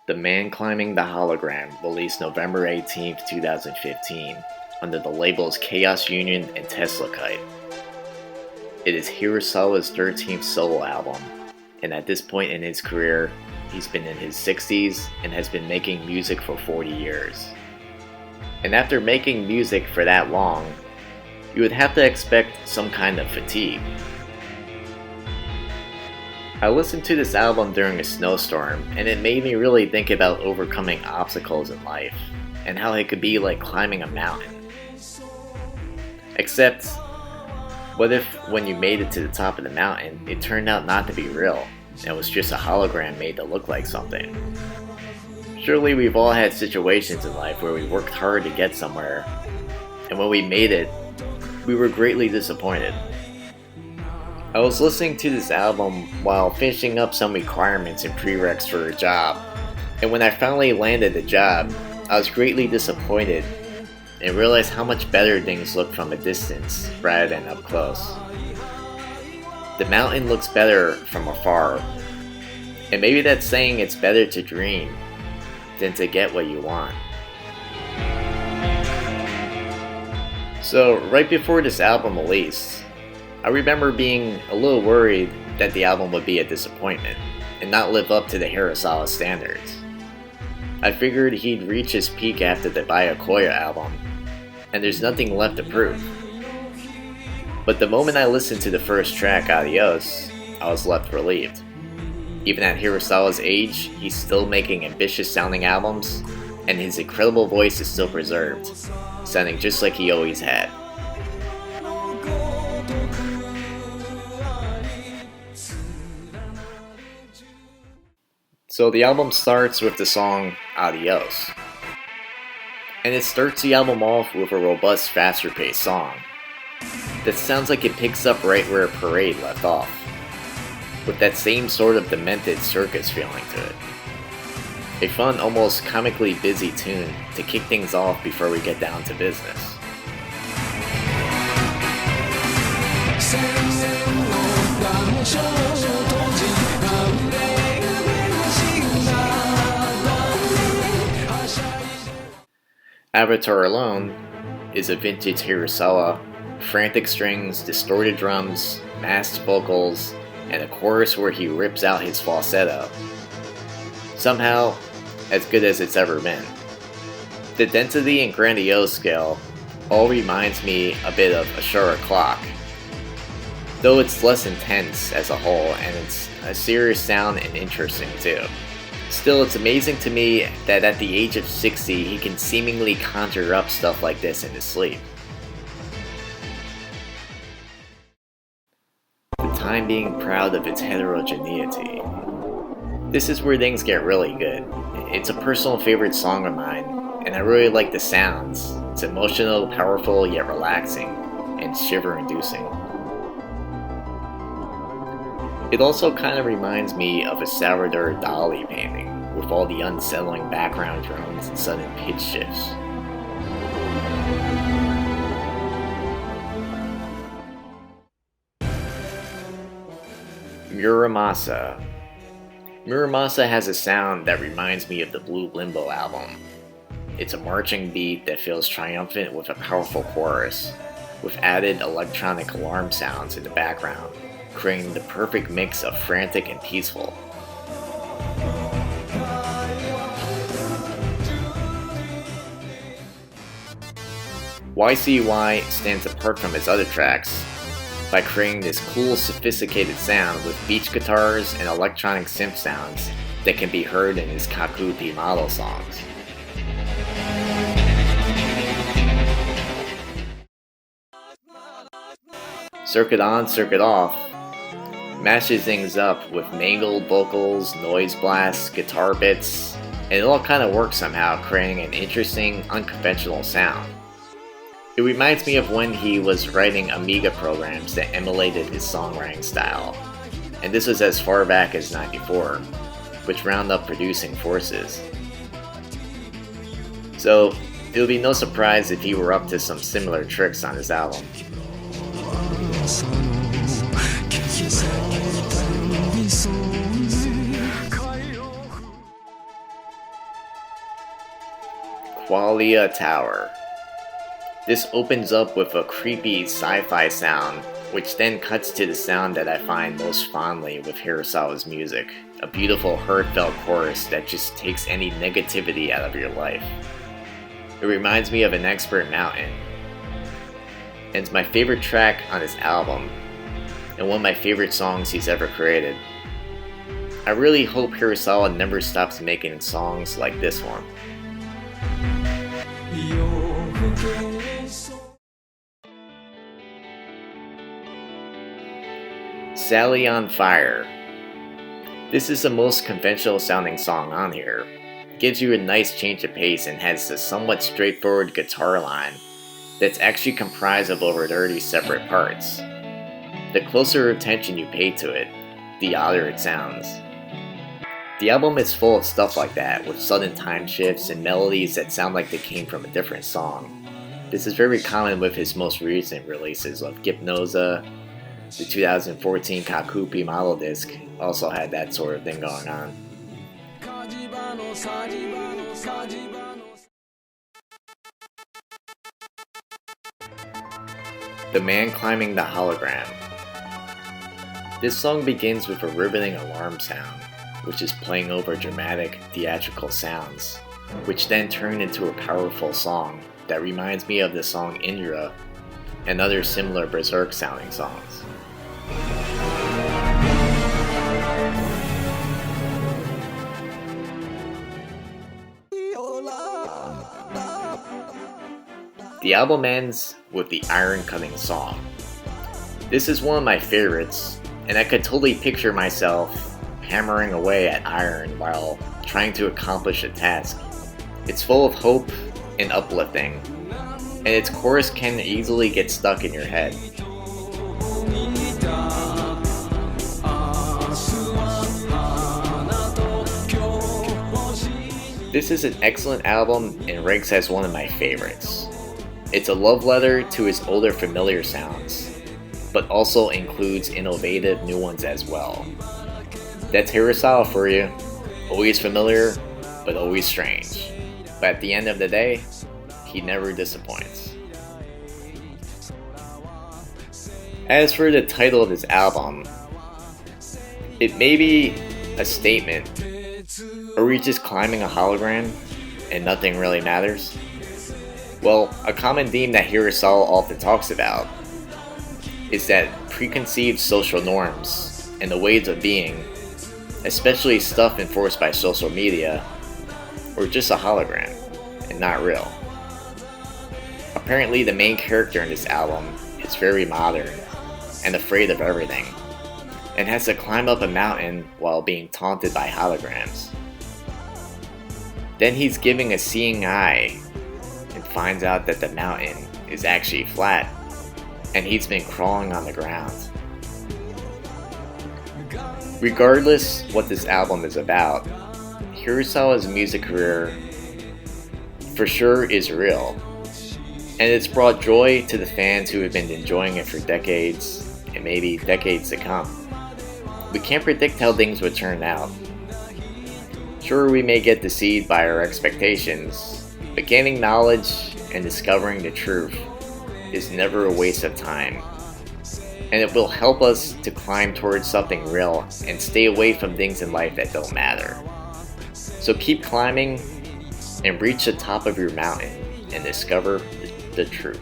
The Man Climbing the Hologram released November 18, 2015, under the labels Chaos Union and Tesla Kite. It is Hirasawa's 13th solo album, and at this point in his career, he's been in his 60s and has been making music for 40 years. And after making music for that long, you would have to expect some kind of fatigue. I listened to this album during a snowstorm, and it made me really think about overcoming obstacles in life, and how it could be like climbing a mountain. Except, what if when you made it to the top of the mountain, it turned out not to be real, and it was just a hologram made to look like something? Surely we've all had situations in life where we worked hard to get somewhere, and when we made it, we were greatly disappointed. I was listening to this album while finishing up some requirements and prereqs for a job, and when I finally landed the job, I was greatly disappointed and realized how much better things look from a distance rather than up close. The mountain looks better from afar, and maybe that's saying it's better to dream than to get what you want. So right before this album released, I remember being a little worried that the album would be a disappointment and not live up to the Hirasawa standards. I figured he'd reach his peak after the Byakuya album, and there's nothing left to prove. But the moment I listened to the first track, Adios, I was left relieved. Even at Hirasawa's age, he's still making ambitious sounding albums, and his incredible voice is still preserved, sounding just like he always had. So the album starts with the song Adios. And it starts the album off with a robust, faster paced song that sounds like it picks up right where Parade left off, with that same sort of demented circus feeling to it. A fun, almost comically busy tune to kick things off before we get down to business. Avatā Arōn is a vintage Hirasawa, frantic strings, distorted drums, masked vocals, and a chorus where he rips out his falsetto. Somehow, as good as it's ever been. The density and grandiose scale all reminds me a bit of a Shura clock, though it's less intense as a whole, and it's a serious sound and interesting too. Still, it's amazing to me that at the age of 60, he can seemingly conjure up stuff like this in his sleep. The time being proud of its heterogeneity. This is where things get really good. It's a personal favorite song of mine, and I really like the sounds. It's emotional, powerful, yet relaxing, and shiver-inducing. It also kind of reminds me of a Salvador Dali painting, with all the unsettling background drones and sudden pitch shifts. MURAMASA. MURAMASA has a sound that reminds me of the Blue Limbo album. It's a marching beat that feels triumphant with a powerful chorus, with added electronic alarm sounds in the background, creating the perfect mix of frantic and peaceful. Wi-SiWi stands apart from his other tracks by creating this cool, sophisticated sound with beach guitars and electronic synth sounds that can be heard in his Kaku model songs. Circuit On, Circuit Off mashes things up with mangled vocals, noise blasts, guitar bits, and it all kind of works somehow, creating an interesting, unconventional sound. It reminds me of when he was writing Amiga programs that emulated his songwriting style, and this was as far back as '94, which round up producing forces. So, it would be no surprise if he were up to some similar tricks on his album. Qualia Tower. This opens up with a creepy sci-fi sound, which then cuts to the sound that I find most fondly with Hirasawa's music, a beautiful heartfelt chorus that just takes any negativity out of your life. It reminds me of an expert mountain, and it's my favorite track on his album, and one of my favorite songs he's ever created. I really hope Hirasawa never stops making songs like this one. Sally on Fire. This is the most conventional sounding song on here. It gives you a nice change of pace and has a somewhat straightforward guitar line that's actually comprised of over 30 separate parts. The closer attention you pay to it, the odder it sounds. The album is full of stuff like that, with sudden time shifts and melodies that sound like they came from a different song. This is very common with his most recent releases of Gipnoza. The 2014 Kakupi model disc also had that sort of thing going on. The Man Climbing the Hologram. This song begins with a riveting alarm sound, which is playing over dramatic, theatrical sounds, which then turn into a powerful song that reminds me of the song Indra and other similar berserk sounding songs. The album ends with the iron cutting song. This is one of my favorites, and I could totally picture myself hammering away at iron while trying to accomplish a task. It's full of hope and uplifting, and its chorus can easily get stuck in your head. This is an excellent album and ranks as one of my favorites. It's a love letter to his older familiar sounds, but also includes innovative new ones as well. That's Hirasawa for you. Always familiar, but always strange. But at the end of the day, he never disappoints. As for the title of his album, it may be a statement. Are we just climbing a hologram and nothing really matters? Well, a common theme that Hirasawa often talks about is that preconceived social norms and the ways of being, especially stuff enforced by social media, were just a hologram and not real. Apparently, the main character in this album is very modern and afraid of everything, and has to climb up a mountain while being taunted by holograms. Then he's giving a seeing eye and finds out that the mountain is actually flat, and he's been crawling on the ground. Regardless what this album is about, Hirasawa's music career for sure is real, and it's brought joy to the fans who have been enjoying it for decades and maybe decades to come. We can't predict how things would turn out. Sure, we may get deceived by our expectations, but gaining knowledge and discovering the truth is never a waste of time, and it will help us to climb towards something real and stay away from things in life that don't matter. So keep climbing and reach the top of your mountain and discover the truth.